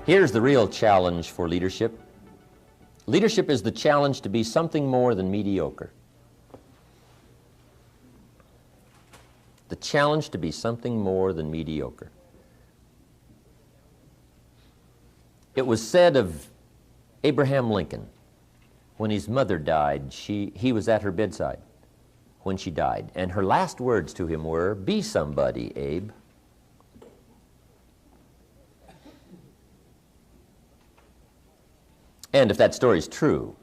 Here's the real challenge for leadership. Leadership is the challenge to be something more than mediocre. The challenge to be something more than mediocre. It was said of Abraham Lincoln, when his mother died, he was at her bedside when she died, and her last words to him were, "Be somebody, Abe." And if that story is true,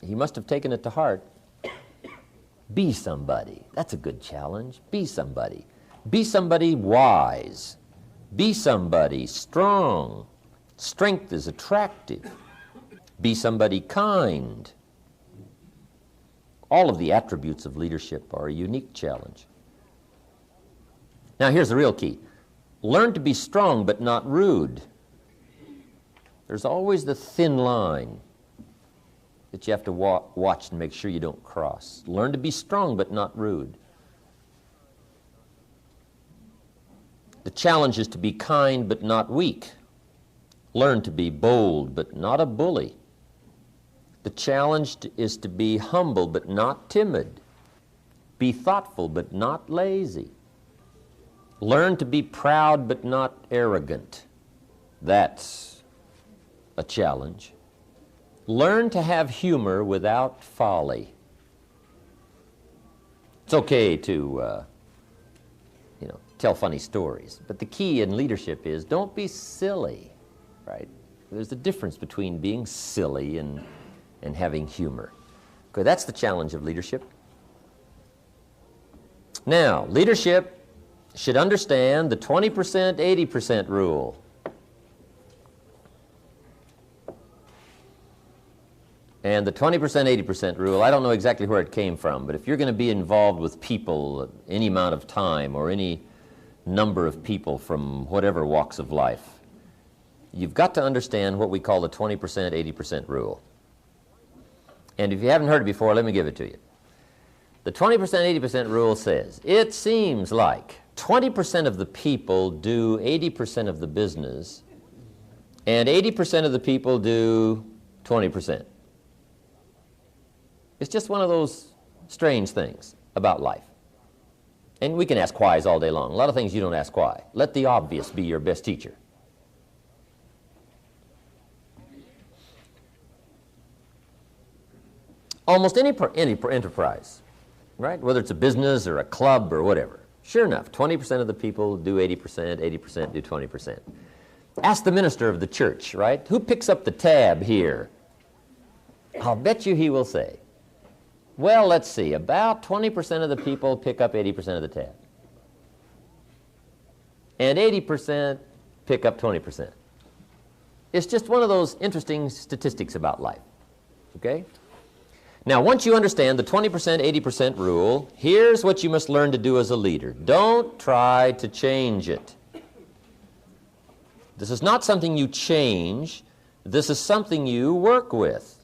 he must have taken it to heart. Be somebody. That's a good challenge. Be somebody. Be somebody wise. Be somebody strong. Strength is attractive. Be somebody kind. All of the attributes of leadership are a unique challenge. Now here's the real key. Learn to be strong but not rude. There's always the thin line that you have to watch and make sure you don't cross. Learn to be strong but not rude. The challenge is to be kind but not weak. Learn to be bold but not a bully. The challenge is to be humble but not timid. Be thoughtful but not lazy. Learn to be proud but not arrogant. That's a challenge. Learn to have humor without folly. It's okay to tell funny stories, but the key in leadership is don't be silly, right? There's a difference between being silly and having humor. Okay, that's the challenge of leadership. Now, leadership should understand the 20%, 80% rule. And the 20%, 80% rule, I don't know exactly where it came from, but if you're going to be involved with people any amount of time or any number of people from whatever walks of life, you've got to understand what we call the 20%, 80% rule. And if you haven't heard it before, let me give it to you. The 20%, 80% rule says, it seems like 20% of the people do 80% of the business, and 80% of the people do 20%. It's just one of those strange things about life. And we can ask whys all day long. A lot of things you don't ask why. Let the obvious be your best teacher. Almost any enterprise, right? Whether it's a business or a club or whatever. Sure enough, 20% of the people do 80%, 80% do 20%. Ask the minister of the church, right? Who picks up the tab here? I'll bet you he will say, well, let's see, about 20% of the people pick up 80% of the tab. And 80% pick up 20%. It's just one of those interesting statistics about life, okay? Now, once you understand the 20%, 80% rule, here's what you must learn to do as a leader. Don't try to change it. This is not something you change. This is something you work with.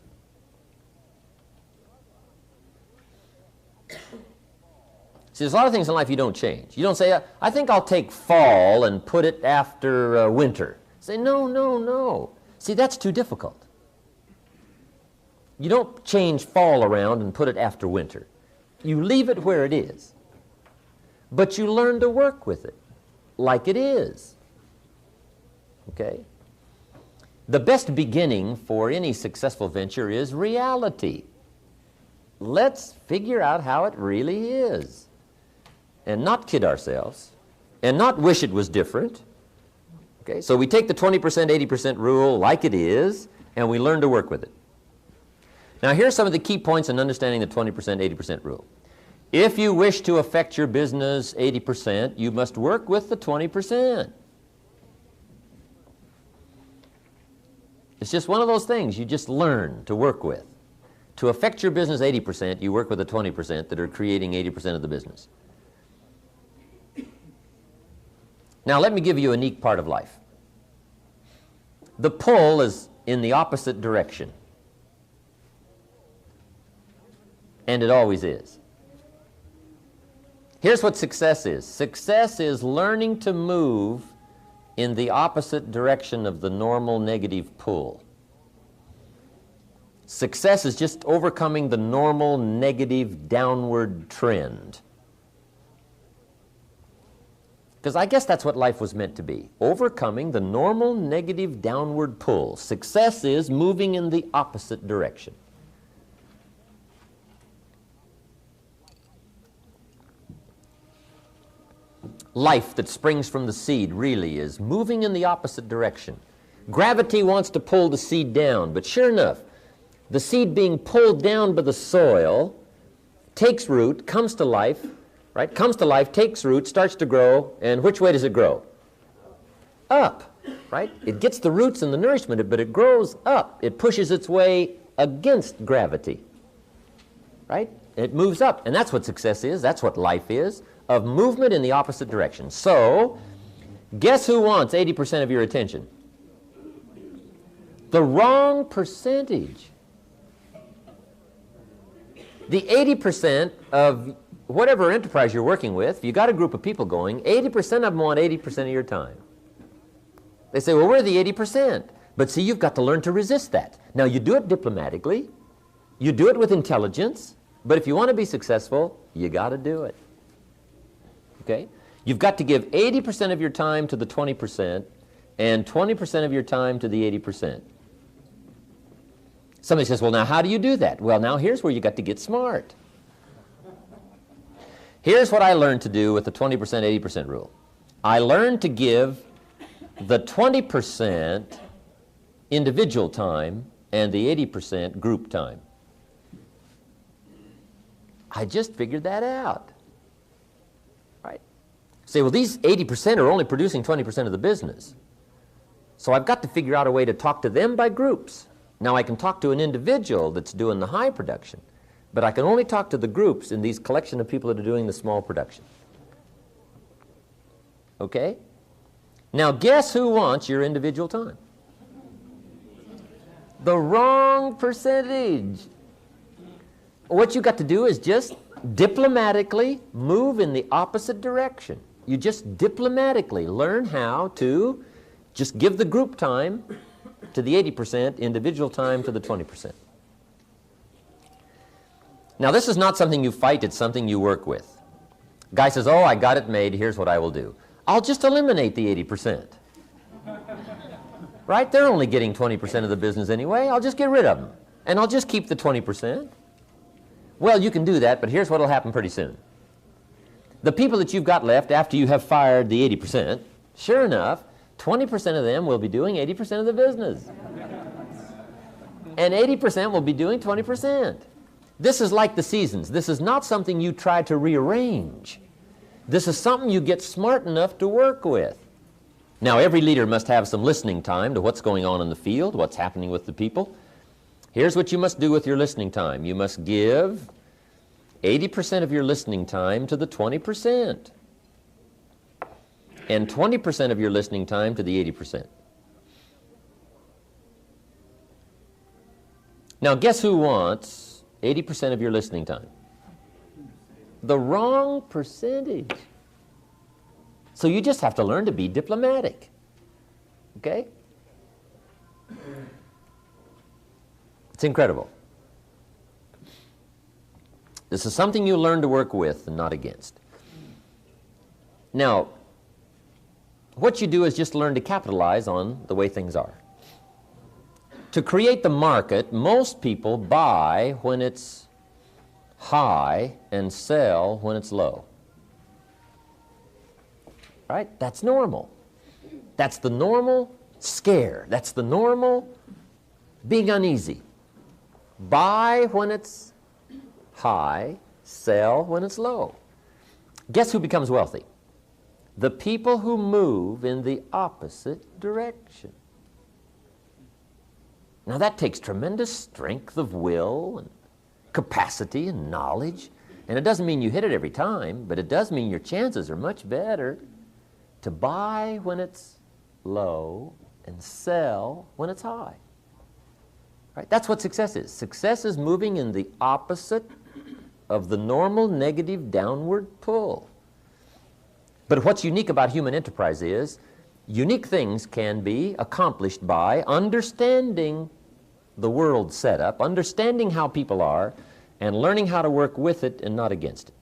See, there's a lot of things in life you don't change. You don't say, I think I'll take fall and put it after winter. Say, no, no, no. See, that's too difficult. You don't change fall around and put it after winter. You leave it where it is. But you learn to work with it like it is. Okay? The best beginning for any successful venture is reality. Let's figure out how it really is. And not kid ourselves, and not wish it was different. Okay, so we take the 20%, 80% rule like it is, and we learn to work with it. Now here's some of the key points in understanding the 20%, 80% rule. If you wish to affect your business 80%, you must work with the 20%. It's just one of those things you just learn to work with. To affect your business 80%, you work with the 20% that are creating 80% of the business. Now let me give you a unique part of life. The pull is in the opposite direction. And it always is. Here's what success is. Success is learning to move in the opposite direction of the normal negative pull. Success is just overcoming the normal negative downward trend. Because I guess that's what life was meant to be, overcoming the normal negative downward pull. Success is moving in the opposite direction. Life that springs from the seed really is moving in the opposite direction. Gravity wants to pull the seed down, but sure enough, the seed being pulled down by the soil takes root, comes to life, right? Comes to life, takes root, starts to grow, and which way does it grow? Up, right? It gets the roots and the nourishment, but it grows up. It pushes its way against gravity, right? It moves up, and that's what success is, that's what life is, of movement in the opposite direction. So, guess who wants 80% of your attention? The wrong percentage. The 80% of whatever enterprise you're working with, if you got a group of people going, 80% of them want 80% of your time. They say, well, we're the 80%. But see, you've got to learn to resist that. Now, you do it diplomatically. You do it with intelligence. But if you want to be successful, you got to do it. Okay? You've got to give 80% of your time to the 20% and 20% of your time to the 80%. Somebody says, well, now how do you do that? Well, now here's where you got to get smart. Here's what I learned to do with the 20%, 80% rule. I learned to give the 20% individual time and the 80% group time. I just figured that out. Right? Say, well, these 80% are only producing 20% of the business. So I've got to figure out a way to talk to them by groups. Now I can talk to an individual that's doing the high production, but I can only talk to the groups in these collection of people that are doing the small production. Okay? Now guess who wants your individual time? The wrong percentage. What you got to do is just diplomatically move in the opposite direction. You just diplomatically learn how to just give the group time to the 80%, individual time to the 20%. Now this is not something you fight, it's something you work with. Guy says, oh, I got it made, here's what I will do. I'll just eliminate the 80%. Right? They're only getting 20% of the business anyway. I'll just get rid of them. And I'll just keep the 20%. Well, you can do that, but here's what will happen pretty soon. The people that you've got left after you have fired the 80%, sure enough, 20% of them will be doing 80% of the business. And 80% will be doing 20%. This is like the seasons. This is not something you try to rearrange. This is something you get smart enough to work with. Now, every leader must have some listening time to what's going on in the field, what's happening with the people. Here's what you must do with your listening time. You must give 80% of your listening time to the 20%. And 20% of your listening time to the 80%. Now, guess who wants 80% of your listening time? The wrong percentage. So you just have to learn to be diplomatic. Okay? It's incredible. This is something you learn to work with and not against. Now, what you do is just learn to capitalize on the way things are. To create the market, most people buy when it's high and sell when it's low. Right? That's normal. That's the normal scare. That's the normal being uneasy. Buy when it's high, sell when it's low. Guess who becomes wealthy? The people who move in the opposite direction. Now that takes tremendous strength of will and capacity and knowledge. And it doesn't mean you hit it every time, but it does mean your chances are much better to buy when it's low and sell when it's high. Right? That's what success is. Success is moving in the opposite of the normal negative downward pull. But what's unique about human enterprise is unique things can be accomplished by understanding the world setup, understanding how people are, and learning how to work with it and not against it.